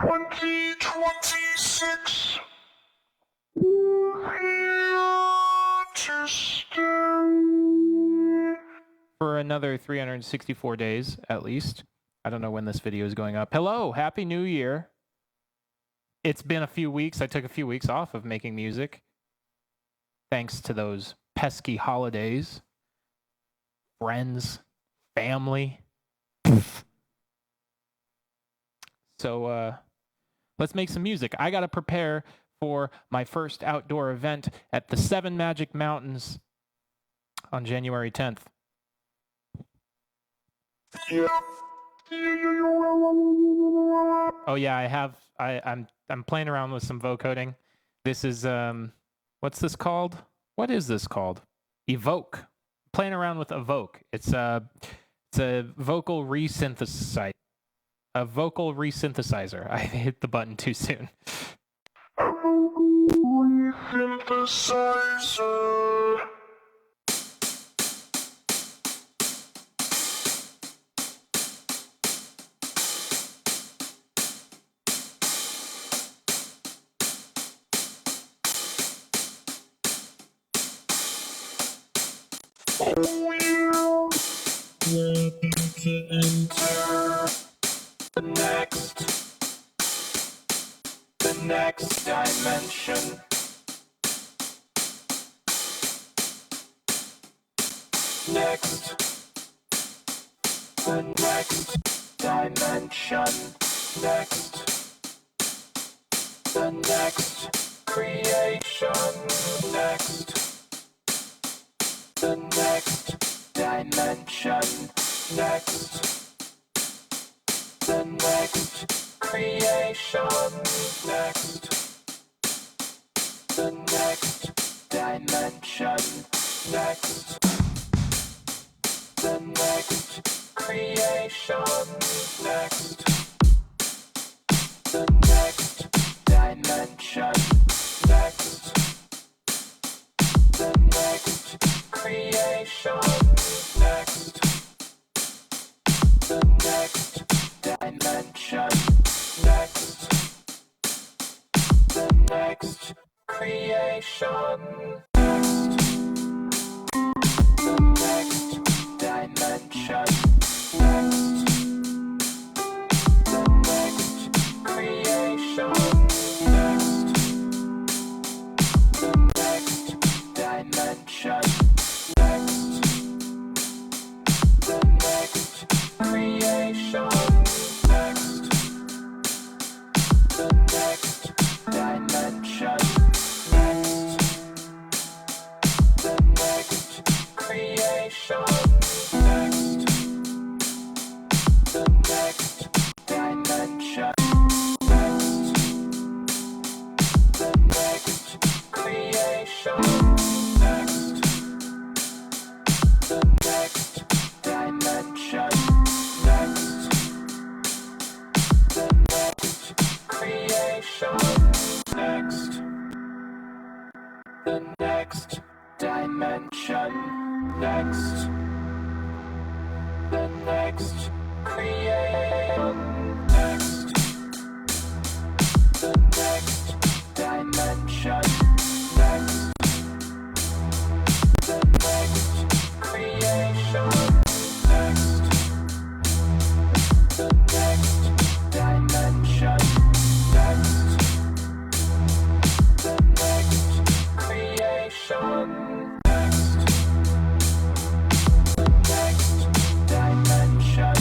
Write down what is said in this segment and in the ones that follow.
2026. For another 364 days, at least. I don't know when this video is going up. Hello, Happy New Year. It's been a few weeks. I took a few weeks off of making music. Thanks to those pesky holidays. Friends, family. So, let's make some music. I got to prepare for my first outdoor event at the Seven Magic Mountains on January 10th. Oh yeah, I'm playing around with some vocoding. This is what's this called? What is this called? Evoke. Playing around with Evoke. It's a vocal resynthesizer. A vocal resynthesizer. I hit the button too soon. A vocal resynthesizer. Oh yeah. Welcome to enter the next dimension. The next dimension. The next creation. The next dimension. The next creation. The next dimension. The next creation. The next dimension. The next creation. The next dimension. The next creation. The next dimension. The next creation. The next dimension. The next creation. The next dimension. The next creation. The next dimension. The next creation. The next dimension. The next creation. The next dimension. The next creation. The next dimension. The next creation. The next dimension. The next creation. The next dimension.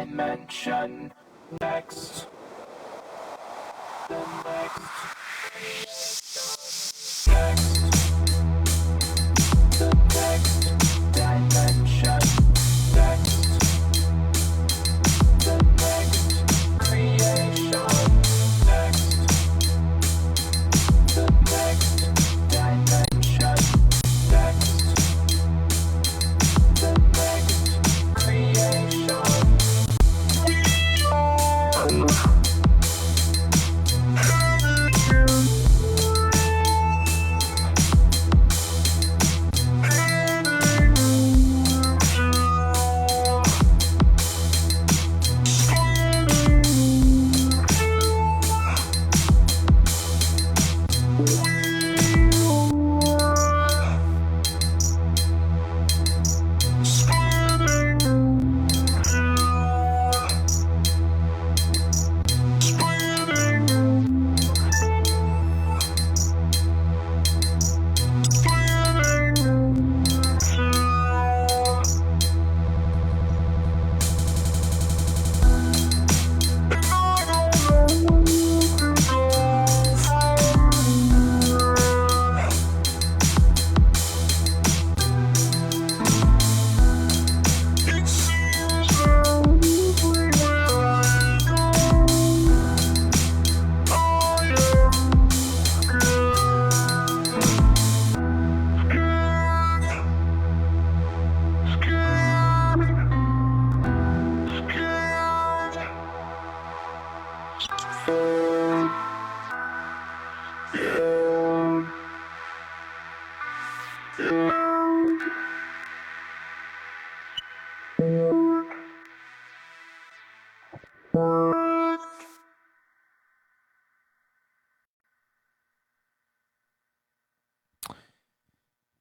dimension. Next. The next. Next. The next dimension. Next. The next creation. Next. The next dimension. Next. The next creation.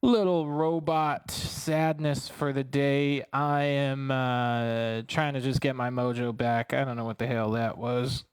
Little robot sadness for the day. I am trying to just get my mojo back. I don't know what the hell that was.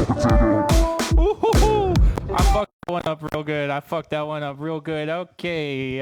Ooh, I fucked that one up real good. I fucked that one up real good. Okay.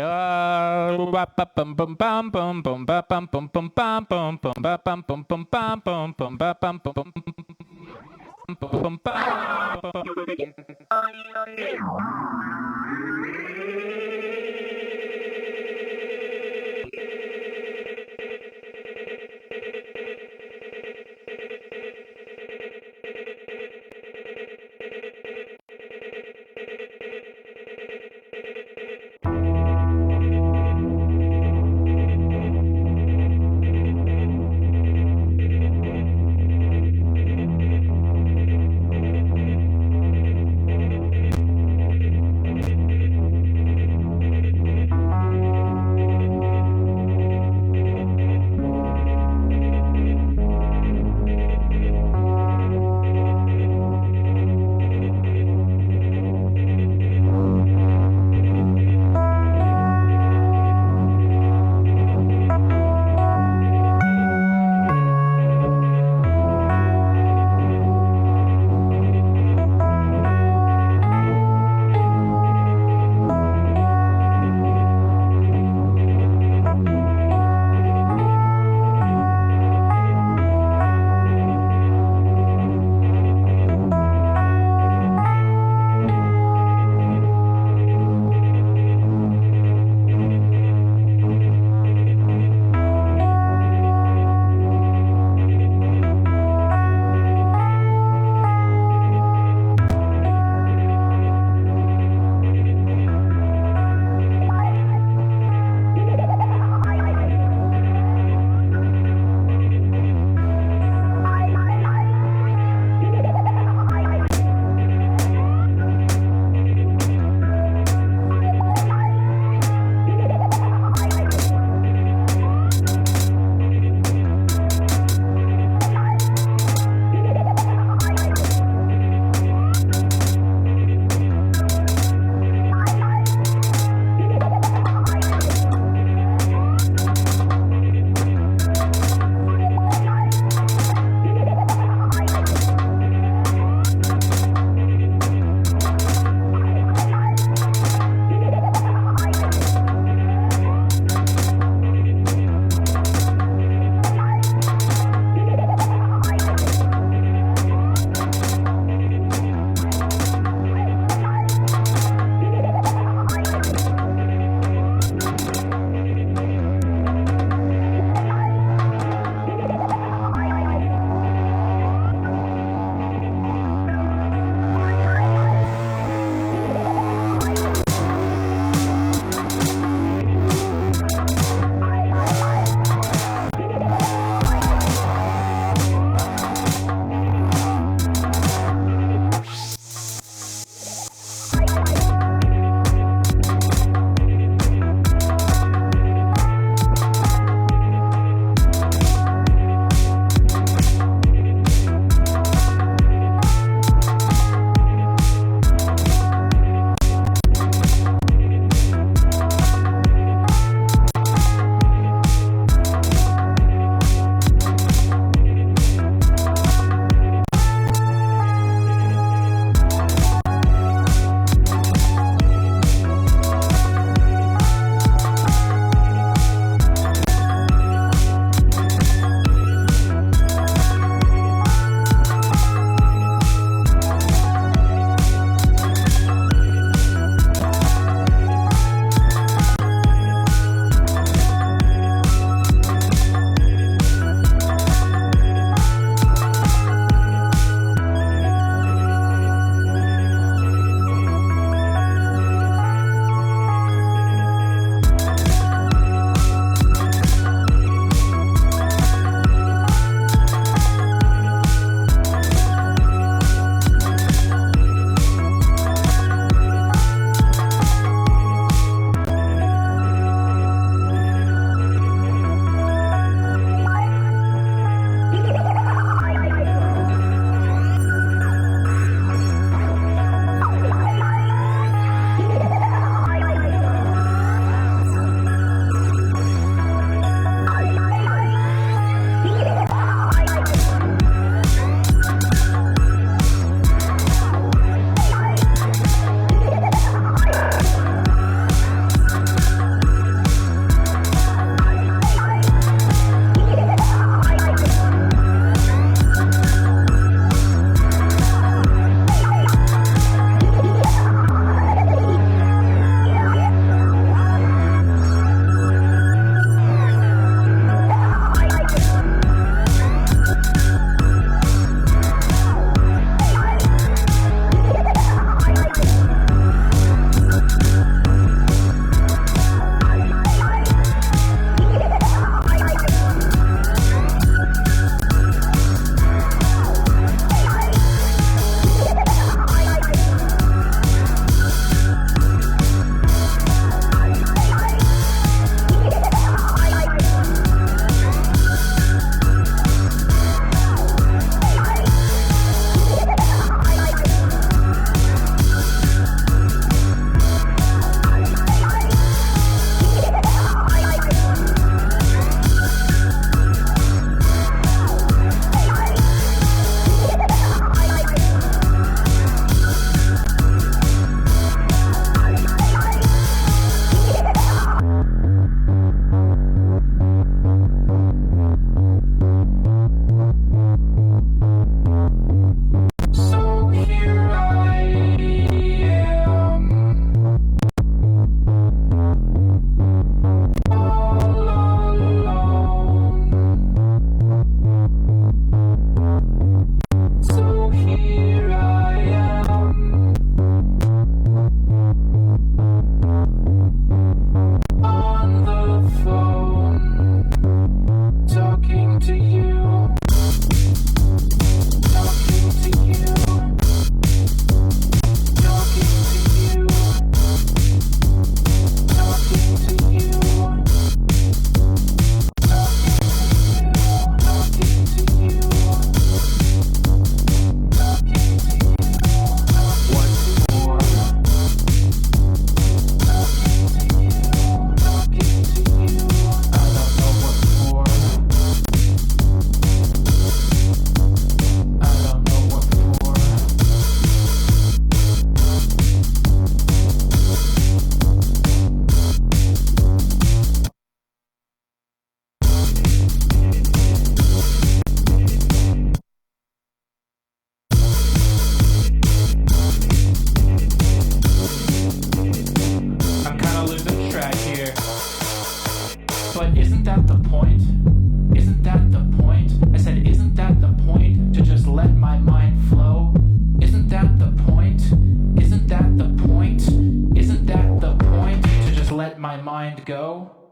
mind go.